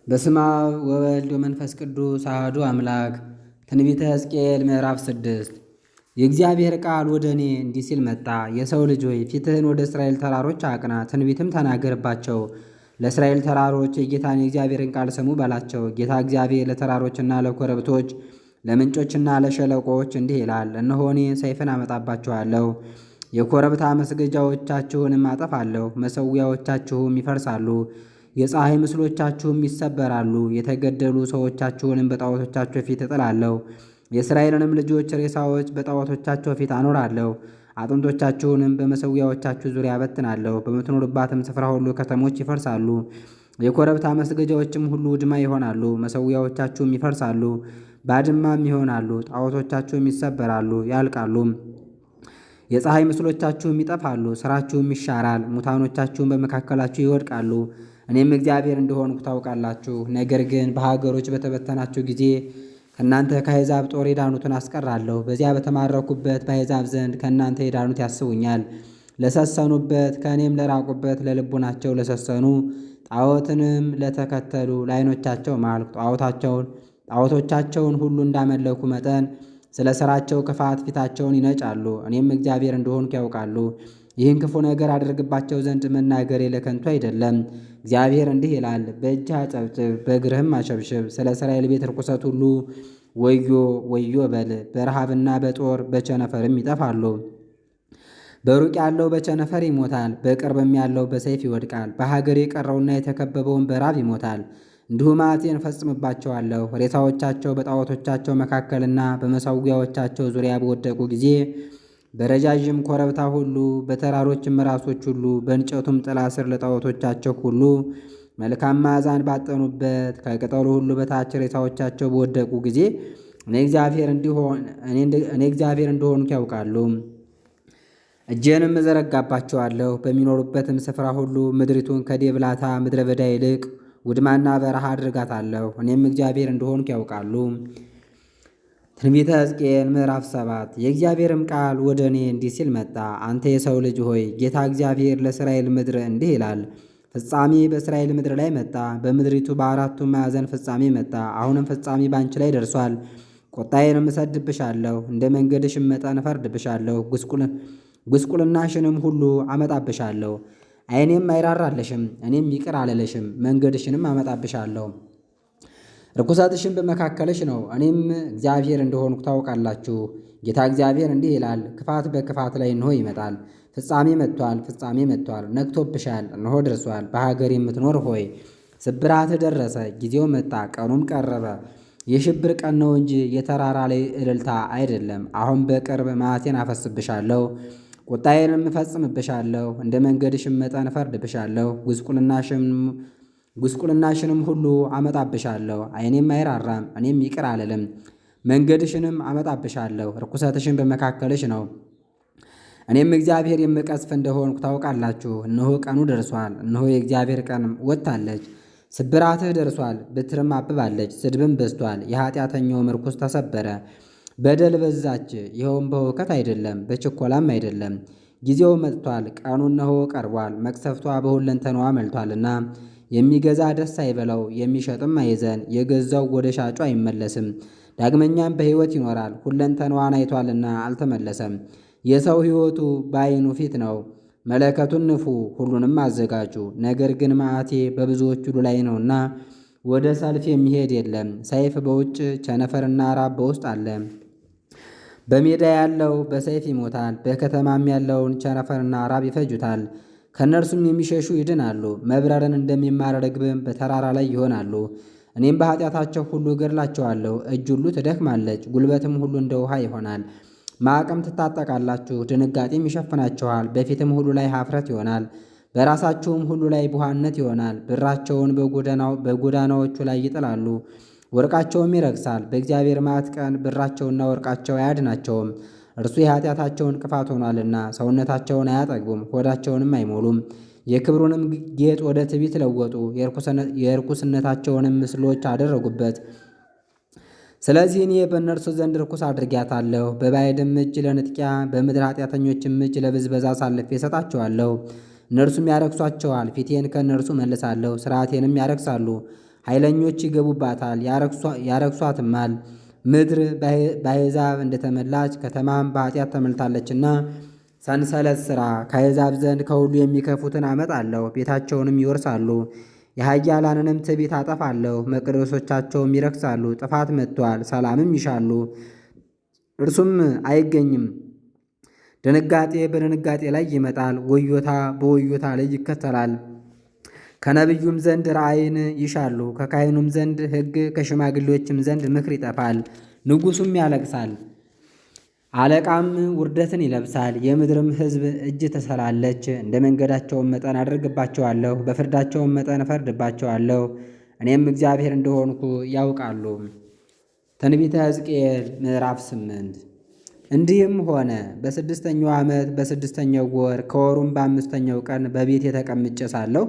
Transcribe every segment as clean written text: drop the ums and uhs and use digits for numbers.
በስመ አብ ወወልድ ወመንፈስ ቅዱስ አሐዱ አምላክ። ትንቢተ ሕዝቅኤል ምዕራፍ 6 የእግዚአብሔር ቃል ወደ እኔ እንዲህ ሲል መጣ። የሰው ልጅ ሆይ ፊትህን ወደ እስራኤል ተራሮች አቅና፣ ትንቢትም ተናገርባቸው። ለእስራኤል ተራሮች የጌታን የእግዚአብሔርን ቃል ስሙ በላቸው። ጌታ እግዚአብሔር ለተራሮችና ለኮረብቶች ለምንጮችና ለሸለቆዎች እንዲህ ይላል። እነሆ እኔ ሰይፍን አመጣባችኋለሁ፣ የኮረብታ መስገጃዎቻችሁንም አጠፋለሁ፣ መሠዊያዎቻችሁም ይፈርሳሉ፣ የፀሐይ ምስሎቻችሁም ይሰበራሉ። የተገደሉ ሰዎቻችሁንም በጣዖቶቻቸው ፊት እጥላለሁ። የእስራኤልንም ልጆች ሬሳዎች በጣዖቶቻቸው ፊት አኖራለሁ። አጥንቶቻችሁንም በመሠዊያዎቻችሁ ዙሪያ አበትናለሁ። በምትኖሩባትም ስፍራ ሁሉ ከተሞች ይፈርሳሉ፣ የኮረብታ መስገጃዎችም ሁሉ ውድማ ይሆናሉ። መሠዊያዎቻችሁም ይፈርሳሉ፣ ባድማም ይሆናሉ። ጣዖቶቻችሁም ይሰበራሉ፣ ያልቃሉም። የፀሐይ ምስሎቻችሁም ይጠፋሉ፣ ሥራችሁም ይሻራል። ሙታኖቻችሁም በመካከላችሁ ይወድቃሉ። እኔም እግዚአብሔር እንደሆንኩ ታውቃላችሁ። ነገር ግን በሀገሮች በተበተናችሁ ጊዜ ከእናንተ ከአሕዛብ ጦር የዳኑትን አስቀራለሁ። በዚያ በተማረኩበት በአሕዛብ ዘንድ ከእናንተ የዳኑት ያስቡኛል። ለሰሰኑበት ከእኔም ለራቁበት ለልቡናቸው ለሰሰኑ ጣዖትንም ለተከተሉ ለዓይኖቻቸው ማልኩ። ጣዖቶቻቸውን ሁሉ እንዳመለኩ መጠን ስለ ሥራቸው ክፋት ፊታቸውን ይነጫሉ። እኔም እግዚአብሔር እንደሆንኩ ያውቃሉ። ይህን ክፉ ነገር አደርግባቸው ዘንድ መናገሬ ለከንቱ አይደለም። እግዚአብሔር እንዲህ ይላል፣ በእጅህ አጨብጭብ፣ በእግርህም አሸብሽብ። ስለ እስራኤል ቤት ርኩሰት ሁሉ ወዮ ወዮ በል። በረሃብና በጦር በቸነፈርም ይጠፋሉ። በሩቅ ያለው በቸነፈር ይሞታል፣ በቅርብም ያለው በሰይፍ ይወድቃል። በሀገር የቀረውና የተከበበውን በራብ ይሞታል። እንዲሁ መዓቴን እፈጽምባቸዋለሁ። ሬሳዎቻቸው በጣዖቶቻቸው መካከልና በመሠዊያዎቻቸው ዙሪያ በወደቁ ጊዜ በረጃዥም ኮረብታ ሁሉ በተራሮችም ራሶች ሁሉ በእንጨቱም ጥላ ስር ለጣዖቶቻቸው ሁሉ መልካም መዓዛን ባጠኑበት ከቅጠሉ ሁሉ በታች ሬሳዎቻቸው በወደቁ ጊዜ እኔ እግዚአብሔር እንደሆንኩ ያውቃሉ። እጄንም እዘረጋባቸዋለሁ። በሚኖሩበትም ስፍራ ሁሉ ምድሪቱን ከዴብላታ ምድረ በዳ ይልቅ ውድማና በረሃ አድርጋታለሁ። እኔም እግዚአብሔር እንደሆንኩ ያውቃሉ። ትንቢተ ሕዝቅኤል ምዕራፍ 7 የእግዚአብሔርም ቃል ወደ እኔ እንዲህ ሲል መጣ። አንተ የሰው ልጅ ሆይ ጌታ እግዚአብሔር ለእስራኤል ምድር እንዲህ ይላል፣ ፍጻሜ በእስራኤል ምድር ላይ መጣ። በምድሪቱ በአራቱ ማዕዘን ፍጻሜ መጣ። አሁንም ፍጻሜ ባንቺ ላይ ደርሷል። ቁጣዬንም እሰድብሻለሁ፣ እንደ መንገድሽም መጠን እፈርድብሻለሁ። ጉስቁልናሽንም ሁሉ አመጣብሻለሁ። ዓይኔም አይራራለሽም፣ እኔም ይቅር አልልሽም። መንገድሽንም አመጣብሻለሁ፣ ርኩሰትሽን በመካከልሽ ነው። እኔም እግዚአብሔር እንደሆንኩ ታውቃላችሁ። ጌታ እግዚአብሔር እንዲህ ይላል፣ ክፋት በክፋት ላይ እንሆ ይመጣል። ፍጻሜ መጥቷል፣ ፍጻሜ መጥቷል። ነግቶብሻል፣ እነሆ ደርሷል። በሀገር የምትኖር ሆይ ስብራትህ ደረሰ፣ ጊዜው መጣ፣ ቀኑም ቀረበ። የሽብር ቀን ነው እንጂ የተራራ ላይ እልልታ አይደለም። አሁን በቅርብ መዓቴን አፈስብሻለሁ፣ ቁጣዬንም እፈጽምብሻለሁ። እንደ መንገድሽም መጠን እፈርድብሻለሁ። ጉስቁልናሽንም ሁሉ አመጣብሻለሁ። ዓይኔም አይራራም፣ እኔም ይቅር አልልም። መንገድሽንም አመጣብሻለሁ፣ ርኩሰትሽን በመካከልሽ ነው። እኔም እግዚአብሔር የምቀስፍ እንደሆንኩ ታውቃላችሁ። እነሆ ቀኑ ደርሷል፣ እነሆ የእግዚአብሔር ቀን ወጥታለች። ስብራትህ ደርሷል፣ ብትርም አብባለች፣ ስድብም በዝቷል። የኃጢአተኛውም ርኩስ ተሰበረ፣ በደል በዛች። ይኸውም በሁከት አይደለም፣ በችኮላም አይደለም። ጊዜው መጥቷል፣ ቀኑ እነሆ ቀርቧል። መቅሰፍቷ በሁለንተናዋ መልቷልና የሚገዛ ደስ አይበለው፣ የሚሸጥም አይዘን። የገዛው ወደ ሻጩ አይመለስም፣ ዳግመኛም በሕይወት ይኖራል። ሁለንተናዋን አይቷልና አልተመለሰም። የሰው ሕይወቱ በዓይኑ ፊት ነው። መለከቱን ንፉ፣ ሁሉንም አዘጋጁ። ነገር ግን መዓቴ በብዙዎች ሁሉ ላይ ነውና ወደ ሰልፍ የሚሄድ የለም። ሰይፍ በውጭ ቸነፈርና ራብ በውስጥ አለ። በሜዳ ያለው በሰይፍ ይሞታል፣ በከተማም ያለውን ቸነፈርና ራብ ይፈጁታል። ከእነርሱም የሚሸሹ ይድናሉ። መብረርን እንደሚማር ርግብም በተራራ ላይ ይሆናሉ። እኔም በኃጢአታቸው ሁሉ እገድላቸዋለሁ። እጅ ሁሉ ትደክማለች፣ ጉልበትም ሁሉ እንደ ውሃ ይሆናል። ማቅም ትታጠቃላችሁ፣ ድንጋጤም ይሸፍናችኋል። በፊትም ሁሉ ላይ ኀፍረት ይሆናል፣ በራሳችሁም ሁሉ ላይ ቡሃነት ይሆናል። ብራቸውን በጎዳናዎቹ ላይ ይጥላሉ፣ ወርቃቸውም ይረክሳል። በእግዚአብሔር መዓት ቀን ብራቸውና ወርቃቸው አያድናቸውም። እርሱ የኃጢአታቸውን ክፋት ሆኗልና ሰውነታቸውን አያጠግቡም፣ ሆዳቸውንም አይሞሉም። የክብሩንም ጌጥ ወደ ትዕቢት ለወጡ፣ የርኩስነታቸውንም ምስሎች አደረጉበት። ስለዚህ እኔ በእነርሱ ዘንድ ርኩስ አድርጊያታለሁ። በባዕድም እጅ ለንጥቂያ በምድር ኃጢአተኞችም እጅ ለብዝበዛ አሳልፌ እሰጣቸዋለሁ። እነርሱም ያረክሷቸዋል። ፊቴን ከእነርሱ መልሳለሁ፣ ሥርዓቴንም ያረክሳሉ። ኃይለኞች ይገቡባታል ያረክሷትማል። ምድር በአሕዛብ እንደተመላች ከተማም በኃጢአት ተመልታለችና ሰንሰለት ሥራ። ከአሕዛብ ዘንድ ከሁሉ የሚከፉትን አመጣለሁ፣ ቤታቸውንም ይወርሳሉ። የኃያላንንም ትዕቢት አጠፋለሁ፣ መቅደሶቻቸውም ይረክሳሉ። ጥፋት መጥቶአል፣ ሰላምም ይሻሉ፣ እርሱም አይገኝም። ድንጋጤ በድንጋጤ ላይ ይመጣል፣ ወዮታ በወዮታ ላይ ይከተላል። ከነቢዩም ዘንድ ራእይን ይሻሉ፣ ከካህኑም ዘንድ ሕግ፣ ከሽማግሌዎችም ዘንድ ምክር ይጠፋል። ንጉሡም ያለቅሳል፣ አለቃም ውርደትን ይለብሳል። የምድርም ሕዝብ እጅ ትሰላለች። እንደ መንገዳቸውም መጠን አደርግባቸዋለሁ፣ በፍርዳቸውም መጠን እፈርድባቸዋለሁ። እኔም እግዚአብሔር እንደሆንኩ ያውቃሉ። ትንቢተ ሕዝቅኤል ምዕራፍ 8 እንዲህም ሆነ በ6ኛው ዓመት በ6ኛው ወር ከወሩም በ5ኛው ቀን በቤቴ ተቀምጬ ሳለሁ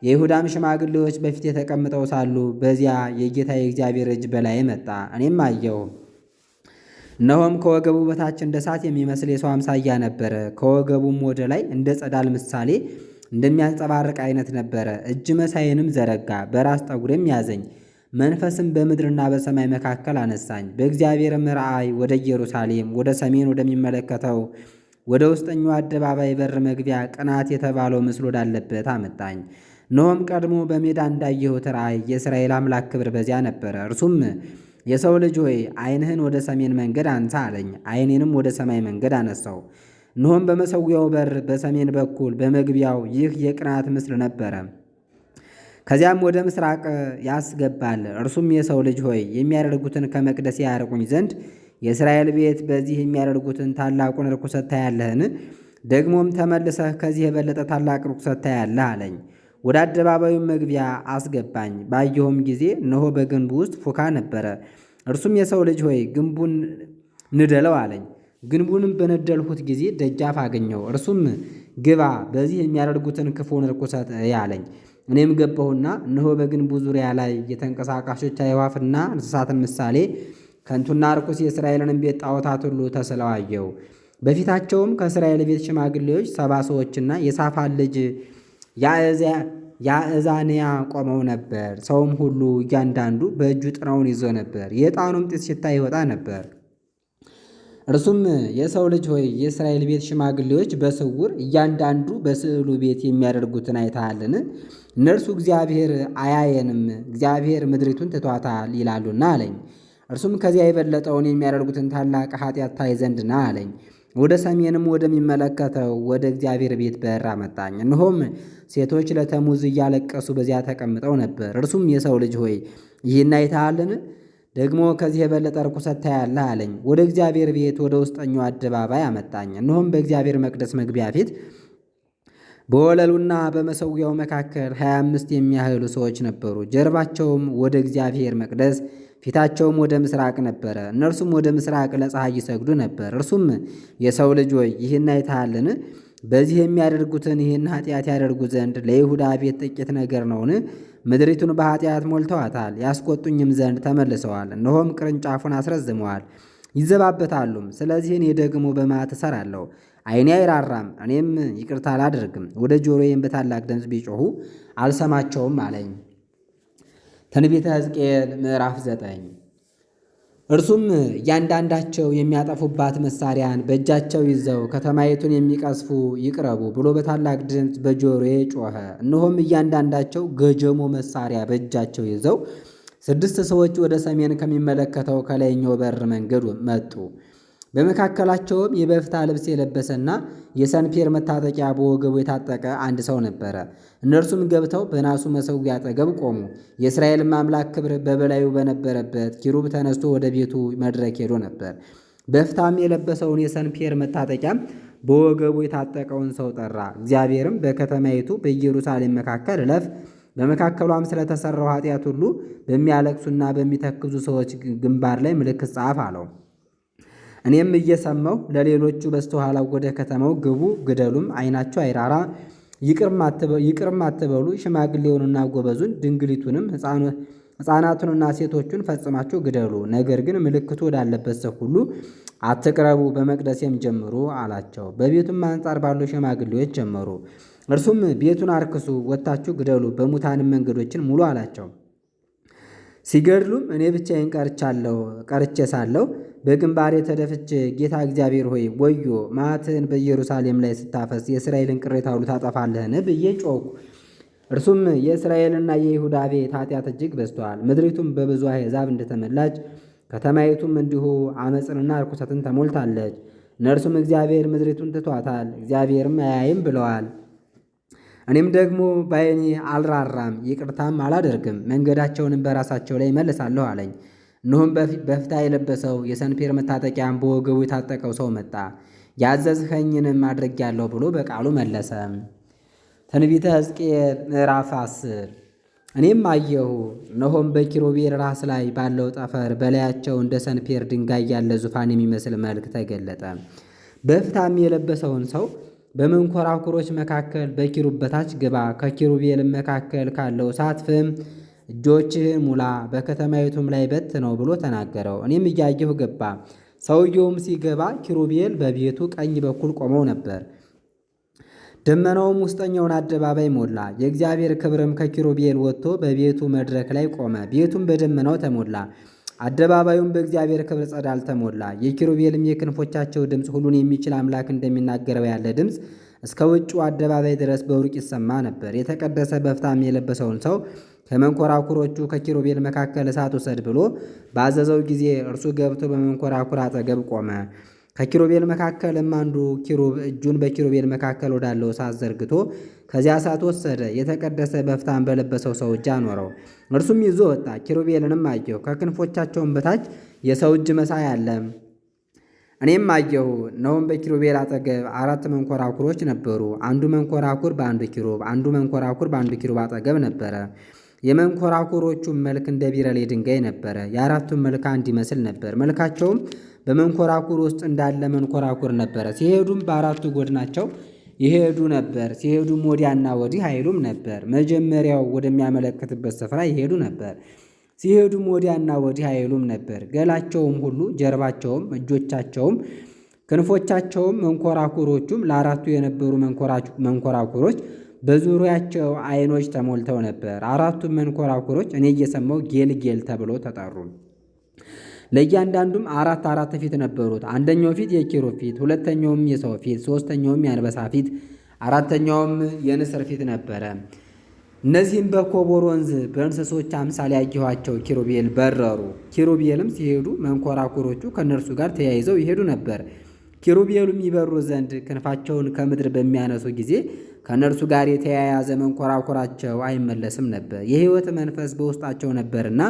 የይሁዳም ሽማግሌዎች በፊቴ ተቀምጠው ሳሉ በዚያ የጌታ የእግዚአብሔር እጅ በላይ መጣ። እኔም አየሁ፣ እነሆም ከወገቡ በታች እንደ እሳት የሚመስል የሰው አምሳያ ነበረ። ከወገቡም ወደ ላይ እንደ ጸዳል ምሳሌ እንደሚያንጸባርቅ አይነት ነበረ። እጅ መሳይንም ዘረጋ፣ በራስ ጠጉሬም ያዘኝ። መንፈስም በምድርና በሰማይ መካከል አነሳኝ። በእግዚአብሔርም ራእይ ወደ ኢየሩሳሌም ወደ ሰሜን ወደሚመለከተው ወደ ውስጠኛው አደባባይ በር መግቢያ ቅናት የተባለው ምስል ወዳለበት አመጣኝ። እነሆም ቀድሞ በሜዳ እንዳየሁት ራእይ የእስራኤል አምላክ ክብር በዚያ ነበረ። እርሱም የሰው ልጅ ሆይ ዓይንህን ወደ ሰሜን መንገድ አንሳ አለኝ። ዓይኔንም ወደ ሰማይ መንገድ አነሳው። እነሆም በመሠዊያው በር በሰሜን በኩል በመግቢያው ይህ የቅናት ምስል ነበረ። ከዚያም ወደ ምስራቅ ያስገባል። እርሱም የሰው ልጅ ሆይ የሚያደርጉትን ከመቅደስ ያርቁኝ ዘንድ የእስራኤል ቤት በዚህ የሚያደርጉትን ታላቁን ርኩሰት ታያለህን? ደግሞም ተመልሰህ ከዚህ የበለጠ ታላቅ ርኩሰት ታያለህ አለኝ። ወደ አደባባዩም መግቢያ አስገባኝ። ባየሁም ጊዜ እነሆ በግንቡ ውስጥ ፉካ ነበረ። እርሱም የሰው ልጅ ሆይ ግንቡን ንደለው አለኝ። ግንቡንም በነደልሁት ጊዜ ደጃፍ አገኘው። እርሱም ግባ፣ በዚህ የሚያደርጉትን ክፉን ርኩሰት አለኝ። እኔም ገባሁና እነሆ በግንቡ ዙሪያ ላይ የተንቀሳቃሾች አዕዋፍና እንስሳትን ምሳሌ ከንቱና ርኩስ የእስራኤልንም ቤት ጣዖታት ሁሉ ተስለው አየሁ። በፊታቸውም ከእስራኤል ቤት ሽማግሌዎች 70 ሰዎችና የሳፋን ልጅ ያእዛንያ ቆመው ነበር። ሰውም ሁሉ እያንዳንዱ በእጁ ጥናውን ይዞ ነበር። የዕጣኑም ጢስ ሽታ ይወጣ ነበር። እርሱም የሰው ልጅ ሆይ የእስራኤል ቤት ሽማግሌዎች በስውር እያንዳንዱ በስዕሉ ቤት የሚያደርጉትን አይተሃልን? እነርሱ እግዚአብሔር አያየንም፣ እግዚአብሔር ምድሪቱን ትቷታል ይላሉና አለኝ። እርሱም ከዚያ የበለጠውን የሚያደርጉትን ታላቅ ኃጢአት ታይ ዘንድ ና አለኝ። ወደ ሰሜንም ወደሚመለከተው ወደ እግዚአብሔር ቤት በር አመጣኝ። እነሆም ሴቶች ለተሙዝ እያለቀሱ በዚያ ተቀምጠው ነበር። እርሱም የሰው ልጅ ሆይ ይህን አይተሃልን? ደግሞ ከዚህ የበለጠ ርኩሰት ታያለህ አለኝ። ወደ እግዚአብሔር ቤት ወደ ውስጠኛው አደባባይ አመጣኝ። እነሆም በእግዚአብሔር መቅደስ መግቢያ ፊት በወለሉና በመሠዊያው መካከል 25 የሚያህሉ ሰዎች ነበሩ። ጀርባቸውም ወደ እግዚአብሔር መቅደስ ፊታቸውም ወደ ምስራቅ ነበረ። እነርሱም ወደ ምስራቅ ለፀሐይ ይሰግዱ ነበር። እርሱም የሰው ልጅ ሆይ ይህን አይተሃልን? በዚህ የሚያደርጉትን ይህን ኃጢአት ያደርጉ ዘንድ ለይሁዳ ቤት ጥቂት ነገር ነውን? ምድሪቱን በኃጢአት ሞልተዋታል፣ ያስቆጡኝም ዘንድ ተመልሰዋል። እነሆም ቅርንጫፉን አስረዝመዋል፣ ይዘባበታሉም። ስለዚህ እኔ ደግሞ በመዓት እሠራለሁ፣ ዓይኔ አይራራም፣ እኔም ይቅርታ አላደርግም። ወደ ጆሮዬም በታላቅ ድምፅ ቢጮኹ አልሰማቸውም አለኝ። ትንቢተ ሕዝቅኤል ምዕራፍ 9 እርሱም እያንዳንዳቸው የሚያጠፉባት መሳሪያን በእጃቸው ይዘው ከተማይቱን የሚቀስፉ ይቅረቡ ብሎ በታላቅ ድምፅ በጆሮዬ ጮኸ። እነሆም እያንዳንዳቸው ገጀሞ መሳሪያ በእጃቸው ይዘው 6 ሰዎች ወደ ሰሜን ከሚመለከተው ከላይኛው በር መንገድ መጡ። በመካከላቸውም የበፍታ ልብስ የለበሰና የሰንፔር መታጠቂያ በወገቡ የታጠቀ አንድ ሰው ነበረ። እነርሱም ገብተው በናሱ መሠዊያ አጠገብ ቆሙ። የእስራኤልም አምላክ ክብር በበላዩ በነበረበት ኪሩብ ተነስቶ ወደ ቤቱ መድረክ ሄዶ ነበር። በፍታም የለበሰውን የሰንፔር መታጠቂያም በወገቡ የታጠቀውን ሰው ጠራ። እግዚአብሔርም በከተማይቱ በኢየሩሳሌም መካከል እለፍ፣ በመካከሏም ስለተሠራው ኃጢአት ሁሉ በሚያለቅሱና በሚተክዙ ሰዎች ግንባር ላይ ምልክት ጻፍ አለው። እኔም እየሰማሁ ለሌሎቹ በስተኋላው ወደ ከተማው ግቡ፣ ግደሉም፣ ዓይናቸው አይራራ፣ ይቅርም አትበሉ፣ ሽማግሌውንና ጎበዙን፣ ድንግሊቱንም፣ ሕፃናቱንና ሴቶቹን ፈጽማችሁ ግደሉ። ነገር ግን ምልክቱ ወዳለበት ሰው ሁሉ አትቅረቡ፣ በመቅደሴም ጀምሩ አላቸው። በቤቱም አንጻር ባሉ ሽማግሌዎች ጀመሩ። እርሱም ቤቱን አርክሱ፣ ወጥታችሁ ግደሉ፣ በሙታንም መንገዶችን ሙሉ አላቸው። ሲገድሉም እኔ ብቻዬን ቀርቼ ሳለሁ በግንባሬ ተደፍቼ ጌታ እግዚአብሔር ሆይ ወዮ፣ መዓትህን በኢየሩሳሌም ላይ ስታፈስ የእስራኤልን ቅሬታ ሁሉ ታጠፋለህን ብዬ ጮኽሁ። እርሱም የእስራኤልና የይሁዳ ቤት ኃጢአት እጅግ በዝተዋል፣ ምድሪቱም በብዙ አሕዛብ እንደተመላች ከተማይቱም እንዲሁ ዓመፅንና ርኩሰትን ተሞልታለች። እነርሱም እግዚአብሔር ምድሪቱን ትቷታል፣ እግዚአብሔርም አያይም ብለዋል። እኔም ደግሞ በዓይኔ አልራራም ይቅርታም አላደርግም፣ መንገዳቸውንም በራሳቸው ላይ እመልሳለሁ አለኝ። እነሆም በፍታ የለበሰው የሰንፔር መታጠቂያም በወገቡ የታጠቀው ሰው መጣ። ያዘዝኸኝንም አድርጌአለሁ ብሎ በቃሉ መለሰ። ትንቢተ ሕዝቅኤል ምዕራፍ 10 እኔም አየሁ፣ እነሆም በኪሩቤል ራስ ላይ ባለው ጠፈር በላያቸው እንደ ሰንፔር ድንጋይ ያለ ዙፋን የሚመስል መልክ ተገለጠ። በፍታም የለበሰውን ሰው በመንኰራኵሮች መካከል በኪሩብ በታች ግባ፣ ከኪሩቤልም መካከል ካለው እሳት ፍም እጆችህን ሙላ፣ በከተማይቱም ላይ በትነው ብሎ ተናገረው። እኔም እያየሁ ገባ። ሰውየውም ሲገባ ኪሩቤል በቤቱ ቀኝ በኩል ቆመው ነበር። ደመናውም ውስጠኛውን አደባባይ ሞላ። የእግዚአብሔር ክብርም ከኪሩቤል ወጥቶ በቤቱ መድረክ ላይ ቆመ። ቤቱም በደመናው ተሞላ፣ አደባባዩም በእግዚአብሔር ክብር ጸዳል ተሞላ። የኪሩቤልም የክንፎቻቸው ድምፅ ሁሉን የሚችል አምላክ እንደሚናገረው ያለ ድምፅ እስከ ውጭው አደባባይ ድረስ በሩቅ ይሰማ ነበር። የተቀደሰ በፍታም የለበሰውን ሰው ከመንኰራኵሮቹ ከኪሩቤል መካከል እሳት ውሰድ ብሎ ባዘዘው ጊዜ እርሱ ገብቶ በመንኰራኵር አጠገብ ቆመ። ከኪሩቤል መካከልም አንዱ ኪሩብ እጁን በኪሩቤል መካከል ወዳለው እሳት ዘርግቶ ከዚያ እሳት ወሰደ። የተቀደሰ በፍታም በለበሰው ሰው እጅ አኖረው። እርሱም ይዞ ወጣ። ኪሩቤልንም አየሁ፣ ከክንፎቻቸውም በታች የሰው እጅ መሳይ አለ። እኔም አየሁ፣ እነሆም በኪሩቤል አጠገብ 4 መንኰራኵሮች ነበሩ። አንዱ መንኰራኵር በአንዱ ኪሩብ፣ አንዱ መንኰራኵር በአንዱ ኪሩብ አጠገብ ነበረ። የመንኰራኵሮቹም መልክ እንደ ቢረሌ ድንጋይ ነበረ። የአራቱም መልክ አንድ ይመስል ነበር። መልካቸውም በመንኰራኵር ውስጥ እንዳለ መንኰራኵር ነበረ። ሲሄዱም በአራቱ ጎድናቸው ይሄዱ ነበር። ሲሄዱም ወዲያና ወዲህ አይሉም ነበር። መጀመሪያው ወደሚያመለክትበት ስፍራ ይሄዱ ነበር። ሲሄዱም ወዲያና ወዲህ አይሉም ነበር። ገላቸውም ሁሉ፣ ጀርባቸውም፣ እጆቻቸውም፣ ክንፎቻቸውም መንኰራኵሮቹም ለአራቱ የነበሩ መንኰራኵሮች በዙሪያቸው ዓይኖች ተሞልተው ነበር። አራቱም መንኰራኵሮች እኔ እየሰማሁ ጌልጌል ተብለው ተጠሩ። ለእያንዳንዱም 4 ፊት ነበሩት። አንደኛው ፊት የኪሩብ ፊት፣ ሁለተኛውም የሰው ፊት፣ ሦስተኛውም የአንበሳ ፊት፣ አራተኛውም የንስር ፊት ነበረ። እነዚህም በኮቦር ወንዝ በእንስሶች አምሳል ያየኋቸው ኪሩቤል በረሩ። ኪሩቤልም ሲሄዱ መንኰራኵሮቹ ከእነርሱ ጋር ተያይዘው ይሄዱ ነበር። ኪሩቤሉም ይበሩ ዘንድ ክንፋቸውን ከምድር በሚያነሱ ጊዜ ከእነርሱ ጋር የተያያዘ መንኰራኵራቸው አይመለስም ነበር። የሕይወት መንፈስ በውስጣቸው ነበርና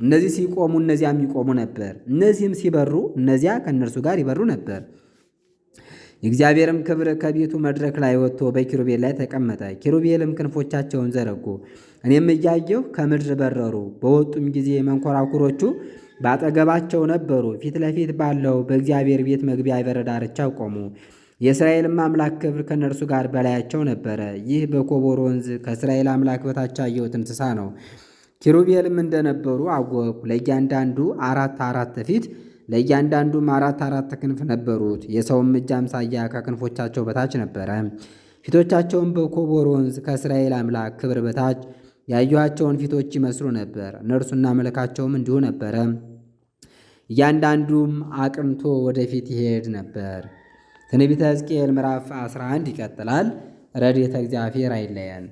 እነዚህ ሲቆሙ እነዚያም ይቆሙ ነበር። እነዚህም ሲበሩ እነዚያ ከእነርሱ ጋር ይበሩ ነበር። የእግዚአብሔርም ክብር ከቤቱ መድረክ ላይ ወጥቶ በኪሩቤል ላይ ተቀመጠ። ኪሩቤልም ክንፎቻቸውን ዘረጉ። እኔም እያየሁ ከምድር በረሩ። በወጡም ጊዜ መንኰራኵሮቹ በአጠገባቸው ነበሩ። ፊት ለፊት ባለው በእግዚአብሔር ቤት መግቢያ በር ዳርቻ ቆሙ። የእስራኤልም አምላክ ክብር ከእነርሱ ጋር በላያቸው ነበረ። ይህ በኮቦር ወንዝ ከእስራኤል አምላክ በታች ያየሁት እንስሳ ነው። ኪሩቤልም እንደነበሩ አወቅሁ። ለእያንዳንዱ 4 ፊት፣ ለእያንዳንዱም 4 ክንፍ ነበሩት። የሰውም እጅ አምሳያ ከክንፎቻቸው በታች ነበረ። ፊቶቻቸውም በኮቦር ወንዝ ከእስራኤል አምላክ ክብር በታች ያዩኋቸውን ፊቶች ይመስሉ ነበር። እነርሱና መልካቸውም እንዲሁ ነበረ። እያንዳንዱም አቅንቶ ወደፊት ይሄድ ነበር። ትንቢተ ሕዝቅኤል ምዕራፍ 11 ይቀጥላል። ረድኤተ እግዚአብሔር አይለየን።